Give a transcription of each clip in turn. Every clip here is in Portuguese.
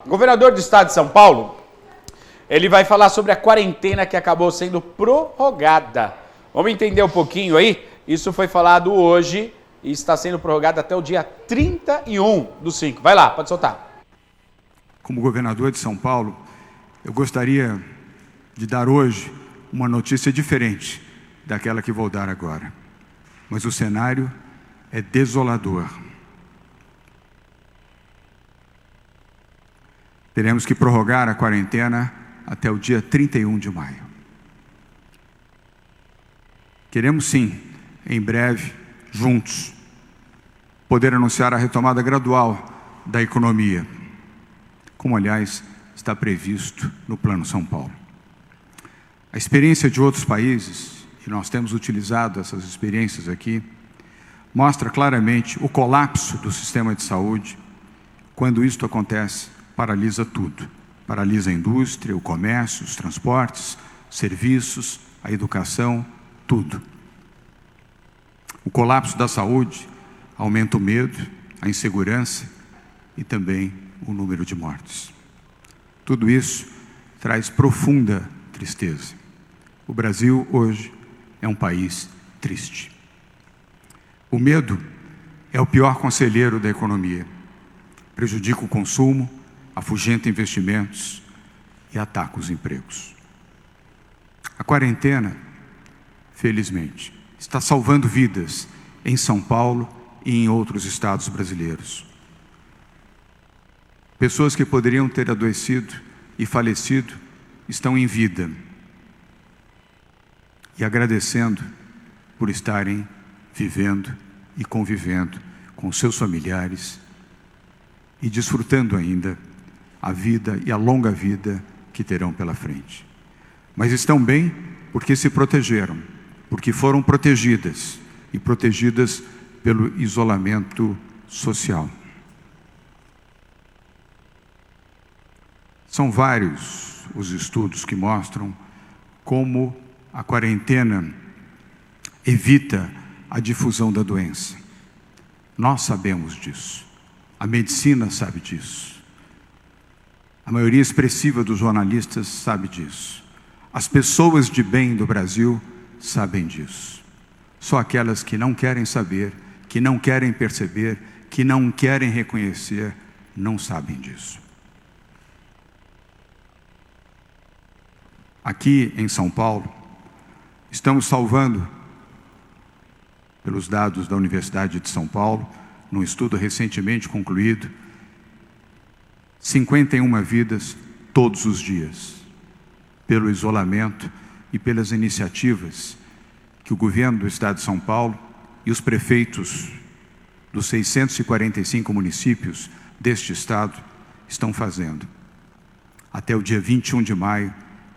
O governador do estado de São Paulo, ele vai falar sobre a quarentena que acabou sendo prorrogada. Vamos entender um pouquinho aí? Isso foi falado hoje e está sendo prorrogado até o dia 31/5. Vai lá, pode soltar. Como governador de São Paulo, eu gostaria de dar hoje uma notícia diferente daquela que vou dar agora. Mas o cenário é desolador. Teremos que prorrogar a quarentena até o dia 31 de maio. Queremos sim, em breve, juntos, poder anunciar a retomada gradual da economia, como, aliás, está previsto no Plano São Paulo. A experiência de outros países, e nós temos utilizado essas experiências aqui, mostra claramente o colapso do sistema de saúde. Quando isto acontece, paralisa tudo. Paralisa a indústria, o comércio, os transportes, serviços, a educação, tudo. O colapso da saúde aumenta o medo, a insegurança e também o número de mortes. Tudo isso traz profunda tristeza. O Brasil hoje é um país triste. O medo é o pior conselheiro da economia. Prejudica o consumo, afugenta investimentos e ataca os empregos. A quarentena, felizmente, está salvando vidas em São Paulo e em outros estados brasileiros. Pessoas que poderiam ter adoecido e falecido estão em vida e agradecendo por estarem vivendo e convivendo com seus familiares e desfrutando ainda a vida e a longa vida que terão pela frente. Mas estão bem porque se protegeram, porque foram protegidas e protegidas pelo isolamento social. São vários os estudos que mostram como a quarentena evita a difusão da doença. Nós sabemos disso. A medicina sabe disso. A maioria expressiva dos jornalistas sabe disso. As pessoas de bem do Brasil sabem disso. Só aquelas que não querem saber, que não querem perceber, que não querem reconhecer, não sabem disso. Aqui em São Paulo, estamos salvando, pelos dados da Universidade de São Paulo, num estudo recentemente concluído, 51 vidas todos os dias, pelo isolamento e pelas iniciativas que o governo do estado de São Paulo e os prefeitos dos 645 municípios deste estado estão fazendo. Até o dia 21 de maio,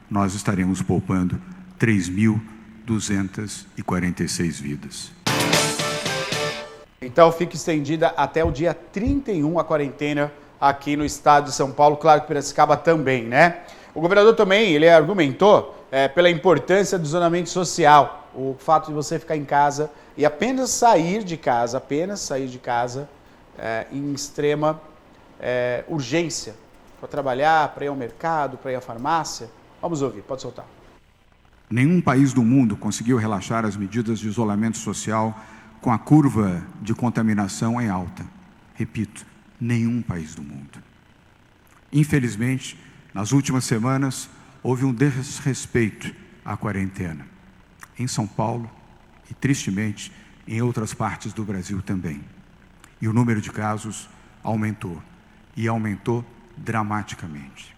nós estaremos poupando 3.246 vidas. Então fica estendida até o dia 31 a quarentena aqui no estado de São Paulo, claro que Piracicaba também, né? O governador também, ele argumentou pela importância do isolamento social, o fato de você ficar em casa e apenas sair de casa em extrema urgência, para trabalhar, para ir ao mercado, para ir à farmácia. Vamos ouvir, pode soltar. Nenhum país do mundo conseguiu relaxar as medidas de isolamento social com a curva de contaminação em alta. Repito, nenhum país do mundo. Infelizmente, nas últimas semanas, houve um desrespeito à quarentena. Em São Paulo e, tristemente, em outras partes do Brasil também. E o número de casos aumentou. E aumentou dramaticamente.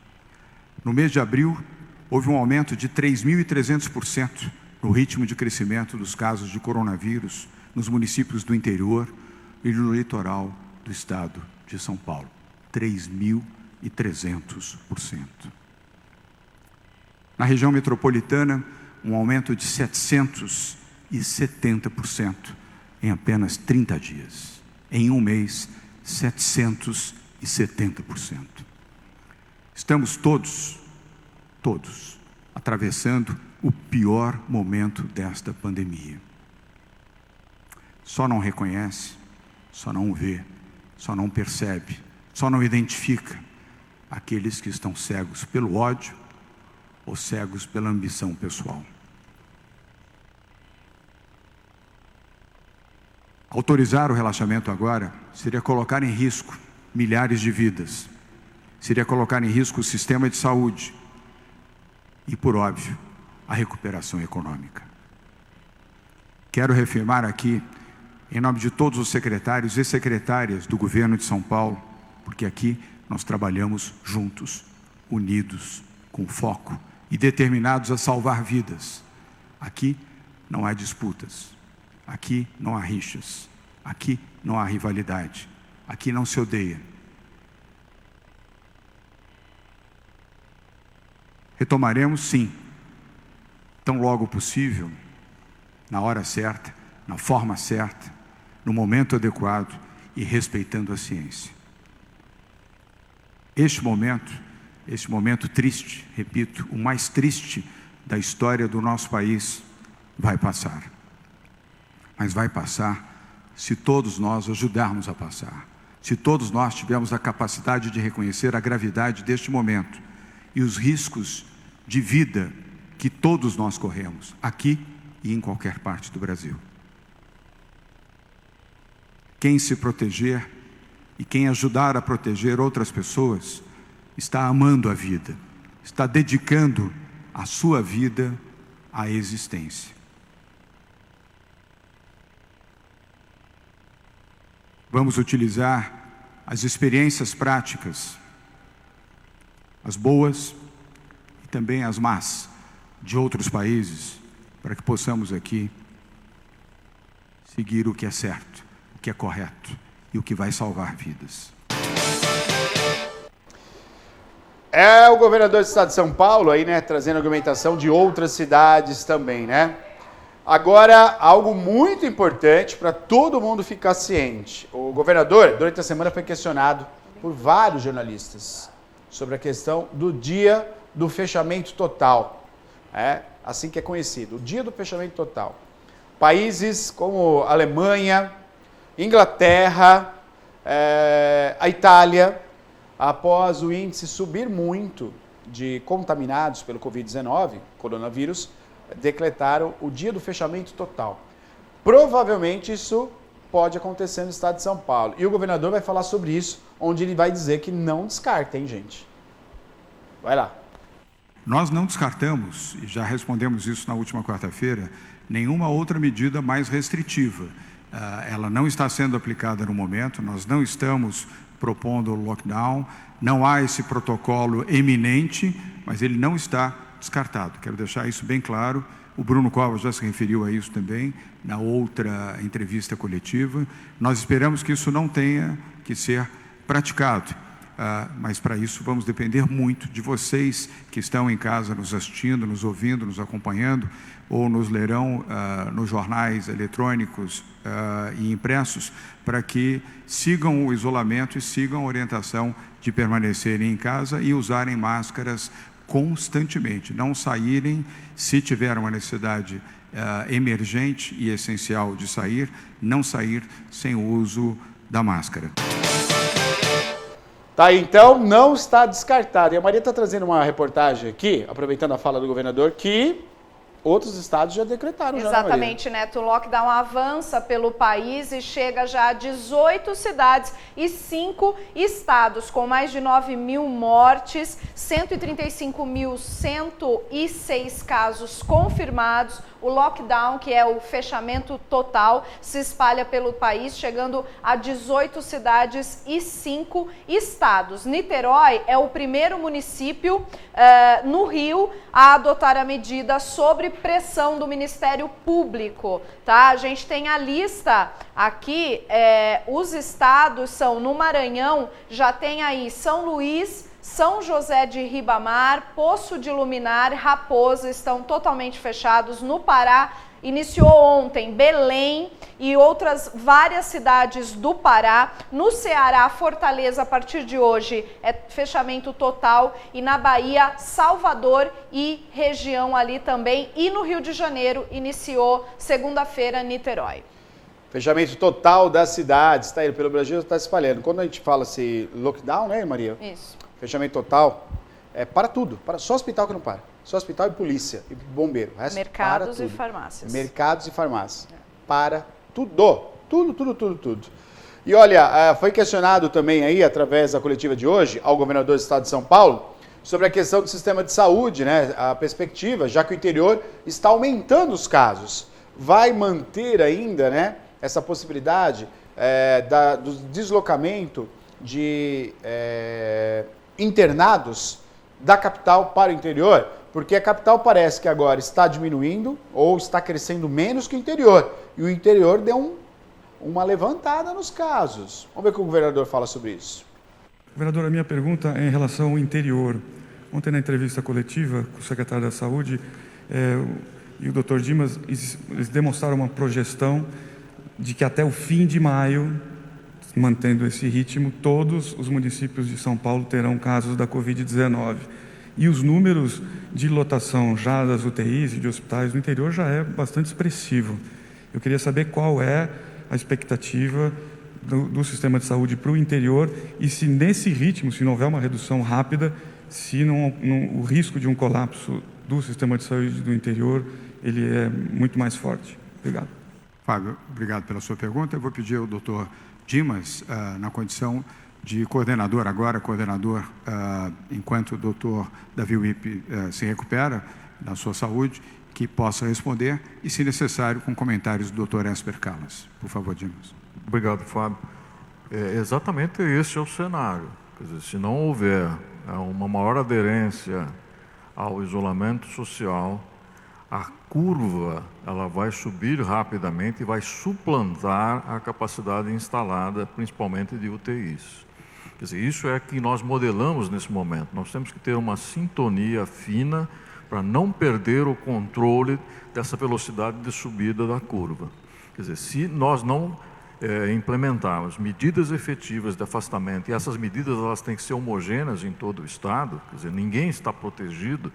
No mês de abril, houve um aumento de 3.300% no ritmo de crescimento dos casos de coronavírus nos municípios do interior e no litoral do estado de São Paulo. 3.300%. Na região metropolitana, um aumento de 770% em apenas 30 dias. Em um mês, 770%. Estamos todos, atravessando o pior momento desta pandemia. Só não reconhece, só não vê, só não percebe, só não identifica aqueles que estão cegos pelo ódio ou cegos pela ambição pessoal. Autorizar o relaxamento agora seria colocar em risco milhares de vidas, seria colocar em risco o sistema de saúde e, por óbvio, a recuperação econômica. Quero reafirmar aqui, em nome de todos os secretários e secretárias do governo de São Paulo, porque aqui nós trabalhamos juntos, unidos, com foco e determinados a salvar vidas. Aqui não há disputas, aqui não há rixas, aqui não há rivalidade, aqui não se odeia. Retomaremos, sim, tão logo possível, na hora certa, na forma certa, no momento adequado e respeitando a ciência. Este momento triste, repito, o mais triste da história do nosso país, vai passar. Mas vai passar se todos nós ajudarmos a passar, se todos nós tivermos a capacidade de reconhecer a gravidade deste momento e os riscos de vida que todos nós corremos, aqui e em qualquer parte do Brasil. Quem se proteger e quem ajudar a proteger outras pessoas, está amando a vida, está dedicando a sua vida à existência. Vamos utilizar as experiências práticas, as boas e também as más de outros países, para que possamos aqui seguir o que é certo, o que é correto e o que vai salvar vidas. É o governador do estado de São Paulo aí, né, trazendo argumentação de outras cidades também, né? Agora, algo muito importante para todo mundo ficar ciente. O governador, durante a semana, foi questionado por vários jornalistas sobre a questão do dia do fechamento total. É assim que é conhecido, o dia do fechamento total. Países como Alemanha, Inglaterra, a Itália, após o índice subir muito de contaminados pelo Covid-19, coronavírus, decretaram o dia do fechamento total. Provavelmente isso pode acontecer no estado de São Paulo. E o governador vai falar sobre isso, onde ele vai dizer que não descarta, hein, gente? Vai lá. Nós não descartamos, e já respondemos isso na última quarta-feira, nenhuma outra medida mais restritiva. Ela não está sendo aplicada no momento, nós não estamos propondo lockdown, não há esse protocolo eminente, mas ele não está descartado. Quero deixar isso bem claro. O Bruno Covas já se referiu a isso também na outra entrevista coletiva. Nós esperamos que isso não tenha que ser praticado, mas para isso vamos depender muito de vocês que estão em casa nos assistindo, nos ouvindo, nos acompanhando, ou nos lerão nos jornais eletrônicos e impressos, para que sigam o isolamento e sigam a orientação de permanecerem em casa e usarem máscaras constantemente, não saírem, se tiver uma necessidade emergente e essencial de sair, não sair sem o uso da máscara. Tá, então não está descartado. E a Maria está trazendo uma reportagem aqui, aproveitando a fala do governador, que outros estados já decretaram. Exatamente, Neto. O lockdown avança pelo país e chega já a 18 cidades e 5 estados, com mais de 9 mil mortes, 135.106 casos confirmados. O lockdown, que é o fechamento total, se espalha pelo país, chegando a 18 cidades e 5 estados. Niterói é o primeiro município no Rio a adotar a medida sobre pressão do Ministério Público, tá? A gente tem a lista aqui, os estados são no Maranhão, já tem aí São Luís, São José de Ribamar, Poço de Luminar, Raposa estão totalmente fechados. No Pará, iniciou ontem Belém e outras várias cidades do Pará. No Ceará, Fortaleza, a partir de hoje, é fechamento total. E na Bahia, Salvador e região ali também. E no Rio de Janeiro, iniciou segunda-feira, Niterói. Fechamento total das cidades, tá aí pelo Brasil, está se espalhando. Quando a gente fala esse lockdown, né, Maria? Isso. fechamento total, para tudo. Só hospital que não para. Só hospital e polícia e bombeiro. O resto Mercados para e tudo. farmácias. Mercados e farmácias. Para tudo. Tudo. E olha, foi questionado também aí, através da coletiva de hoje, ao governador do estado de São Paulo, sobre a questão do sistema de saúde, né? A perspectiva, já que o interior está aumentando os casos. Vai manter ainda, né, essa possibilidade do deslocamento de internados da capital para o interior? Porque a capital parece que agora está diminuindo ou está crescendo menos que o interior. E o interior deu uma levantada nos casos. Vamos ver o que o governador fala sobre isso. Governador, a minha pergunta é em relação ao interior. Ontem, na entrevista coletiva com o secretário da Saúde e o Dr. Dimas, eles demonstraram uma projeção de que até o fim de maio, mantendo esse ritmo, todos os municípios de São Paulo terão casos da Covid-19. E os números de lotação já das UTIs e de hospitais no interior já é bastante expressivo. Eu queria saber qual é a expectativa do sistema de saúde para o interior e se nesse ritmo, se não houver uma redução rápida, se o risco de um colapso do sistema de saúde do interior ele é muito mais forte. Obrigado. Fábio, obrigado pela sua pergunta. Eu vou pedir ao doutor Dimas, na condição de coordenador agora, enquanto o doutor Davi Wippe se recupera na sua saúde, que possa responder e, se necessário, com comentários do doutor Esper Callas. Por favor, Dimas. Obrigado, Fábio. Exatamente esse é o cenário. Quer dizer, se não houver uma maior aderência ao isolamento social, a curva ela vai subir rapidamente e vai suplantar a capacidade instalada, principalmente de UTIs. Quer dizer, isso é que nós modelamos nesse momento. Nós temos que ter uma sintonia fina para não perder o controle dessa velocidade de subida da curva. Quer dizer, se nós não implementarmos medidas efetivas de afastamento, e essas medidas elas têm que ser homogêneas em todo o estado, quer dizer, ninguém está protegido.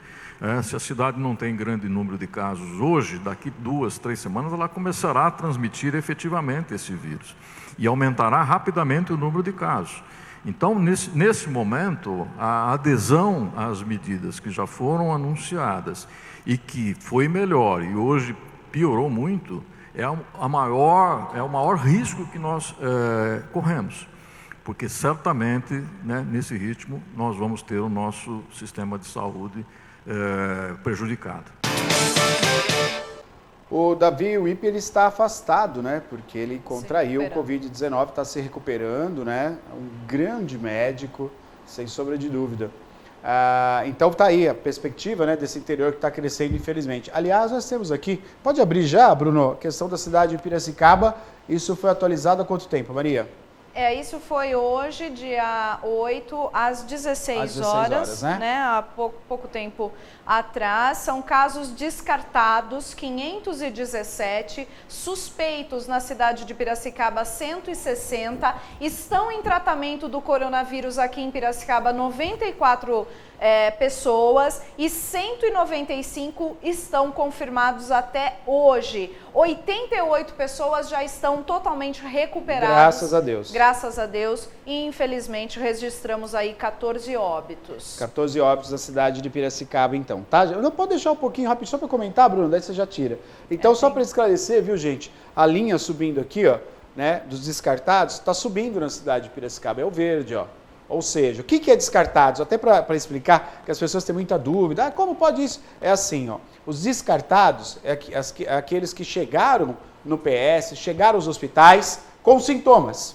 Se a cidade não tem grande número de casos hoje, daqui 2, 3 semanas, ela começará a transmitir efetivamente esse vírus e aumentará rapidamente o número de casos. Então, nesse momento, a adesão às medidas que já foram anunciadas e que foi melhor e hoje piorou muito, é o maior risco que nós corremos, porque certamente, né, nesse ritmo, nós vamos ter o nosso sistema de saúde prejudicado. O Davi Wippe, ele está afastado, né? Porque ele contraiu o Covid-19, está se recuperando, né? É um grande médico, sem sombra de dúvida. Então está aí a perspectiva, né, desse interior que está crescendo, infelizmente. Aliás, nós temos aqui, pode abrir já, Bruno, a questão da cidade de Piracicaba. Isso foi atualizado há quanto tempo, Maria? Isso foi hoje, dia 8, às 16 horas, né? Há pouco tempo atrás. São casos descartados, 517, suspeitos na cidade de Piracicaba, 160, estão em tratamento do coronavírus aqui em Piracicaba, 94 pessoas e 195 estão confirmados até hoje. 88 pessoas já estão totalmente recuperadas. Graças a Deus. Graças a Deus. E infelizmente registramos aí 14 óbitos. 14 óbitos na cidade de Piracicaba, então. Tá? Eu não posso deixar um pouquinho rápido só para comentar, Bruno, daí você já tira. Então, só para esclarecer, viu, gente? A linha subindo aqui, ó, né, dos descartados, está subindo na cidade de Piracicaba. É o verde, ó. Ou seja, o que é descartados? Até para explicar, que as pessoas têm muita dúvida. Como pode isso? É assim, ó. Os descartados é aqueles que chegaram no PS, chegaram aos hospitais com sintomas.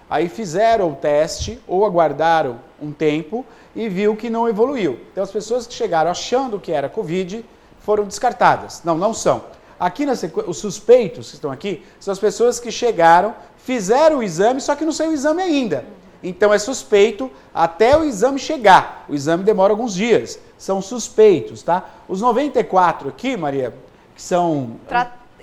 Aí fizeram o teste ou aguardaram um tempo e viu que não evoluiu. Então, as pessoas que chegaram achando que era Covid foram descartadas. Não são. Aqui na sequência, os suspeitos que estão aqui são as pessoas que chegaram, fizeram o exame, só que não saiu o exame ainda. Então, é suspeito até o exame chegar. O exame demora alguns dias. São suspeitos, tá? Os 94 aqui, Maria, que são...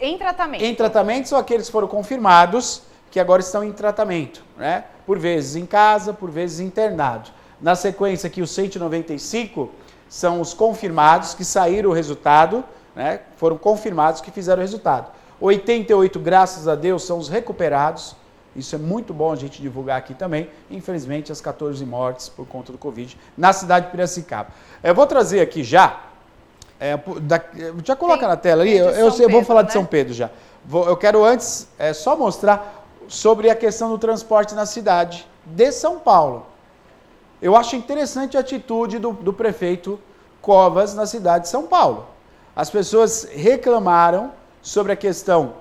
Em tratamento. Em tratamento são aqueles que foram confirmados, que agora estão em tratamento, né? Por vezes em casa, por vezes internado. Na sequência aqui, os 195 são os confirmados, que saíram o resultado, né? Foram confirmados que fizeram o resultado. 88, graças a Deus, são os recuperados. Isso é muito bom a gente divulgar aqui também. Infelizmente, as 14 mortes por conta do Covid na cidade de Piracicaba. Eu vou trazer aqui já, já coloca na tela ali, eu vou falar de São Pedro já. Eu quero antes só mostrar sobre a questão do transporte na cidade de São Paulo. Eu acho interessante a atitude do prefeito Covas na cidade de São Paulo. As pessoas reclamaram sobre a questão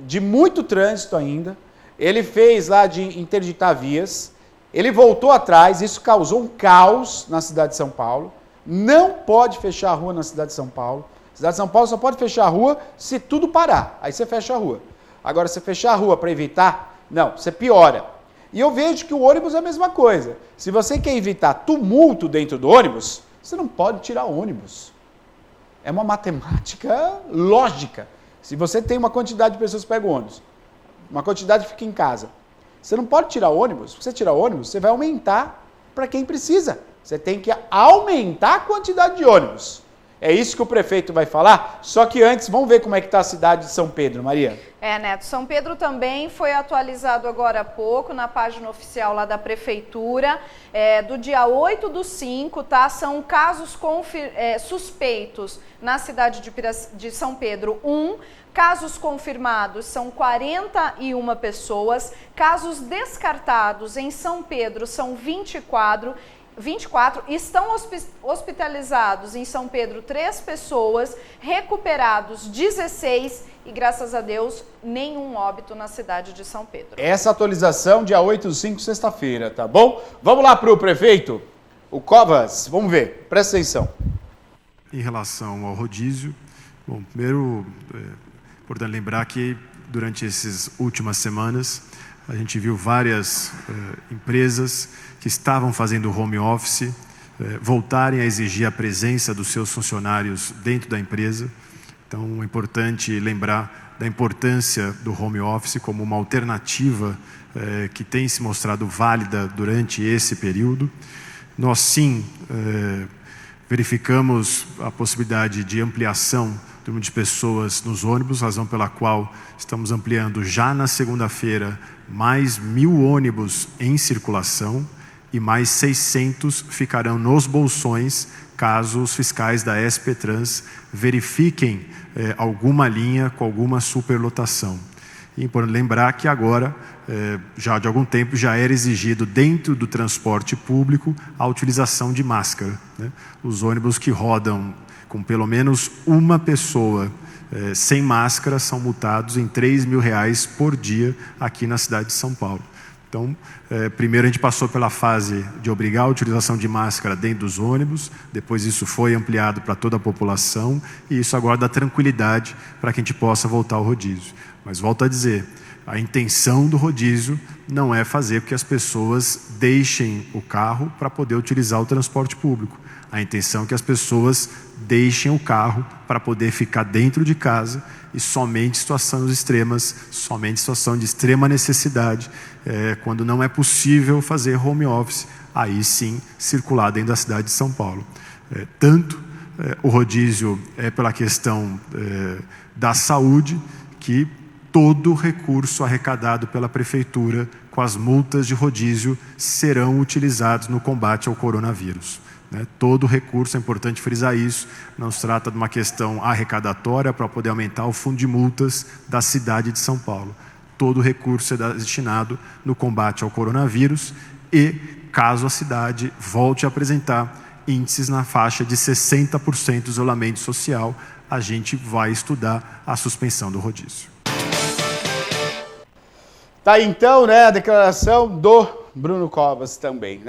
de muito trânsito ainda. Ele fez lá de interditar vias, ele voltou atrás, isso causou um caos na cidade de São Paulo. Não pode fechar a rua na cidade de São Paulo. A cidade de São Paulo só pode fechar a rua se tudo parar, aí você fecha a rua. Agora, se fechar a rua para evitar, não, você piora. E eu vejo que o ônibus é a mesma coisa. Se você quer evitar tumulto dentro do ônibus, você não pode tirar o ônibus. É uma matemática lógica. Se você tem uma quantidade de pessoas que pegam o ônibus, uma quantidade fica em casa, você não pode tirar o ônibus. Se você tirar o ônibus, você vai aumentar para quem precisa. Você tem que aumentar a quantidade de ônibus. É isso que o prefeito vai falar, só que antes, vamos ver como é que está a cidade de São Pedro, Maria. Neto, São Pedro também foi atualizado agora há pouco na página oficial lá da prefeitura, do dia 8/5, tá? São casos suspeitos na cidade de São Pedro, 1. Casos confirmados são 41 pessoas, casos descartados em São Pedro são 24, estão hospitalizados em São Pedro 3 pessoas, recuperados 16 e, graças a Deus, nenhum óbito na cidade de São Pedro. Essa atualização dia 8/5, sexta-feira, tá bom? Vamos lá para o prefeito, o Covas, vamos ver, presta atenção. Em relação ao rodízio, bom, primeiro, importante lembrar que durante essas últimas semanas a gente viu várias empresas que estavam fazendo home office voltarem a exigir a presença dos seus funcionários dentro da empresa. Então, é importante lembrar da importância do home office como uma alternativa que tem se mostrado válida durante esse período. Nós, sim, verificamos a possibilidade de ampliação do número de pessoas nos ônibus, razão pela qual estamos ampliando já na segunda-feira mais 1.000 ônibus em circulação e mais 600 ficarão nos bolsões caso os fiscais da SP Trans verifiquem alguma linha com alguma superlotação. E é importante lembrar que agora, já de algum tempo, já era exigido dentro do transporte público a utilização de máscara, né? Os ônibus que rodam com pelo menos uma pessoa sem máscara são multados em R$3.000 por dia aqui na cidade de São Paulo. Então, primeiro a gente passou pela fase de obrigar a utilização de máscara dentro dos ônibus, depois isso foi ampliado para toda a população e isso agora dá tranquilidade para que a gente possa voltar ao rodízio. Mas volto a dizer, a intenção do rodízio não é fazer com que as pessoas deixem o carro para poder utilizar o transporte público. A intenção é que as pessoas deixem o carro para poder ficar dentro de casa e somente situações extremas, somente situação de extrema necessidade, quando não é possível fazer home office, aí sim circular dentro da cidade de São Paulo. O rodízio é pela questão da saúde, que todo recurso arrecadado pela prefeitura com as multas de rodízio serão utilizados no combate ao coronavírus. Todo recurso, é importante frisar isso, não se trata de uma questão arrecadatória para poder aumentar o fundo de multas da cidade de São Paulo. Todo recurso é destinado no combate ao coronavírus e, caso a cidade volte a apresentar índices na faixa de 60% de isolamento social, a gente vai estudar a suspensão do rodízio. Tá então, a declaração do Bruno Covas também,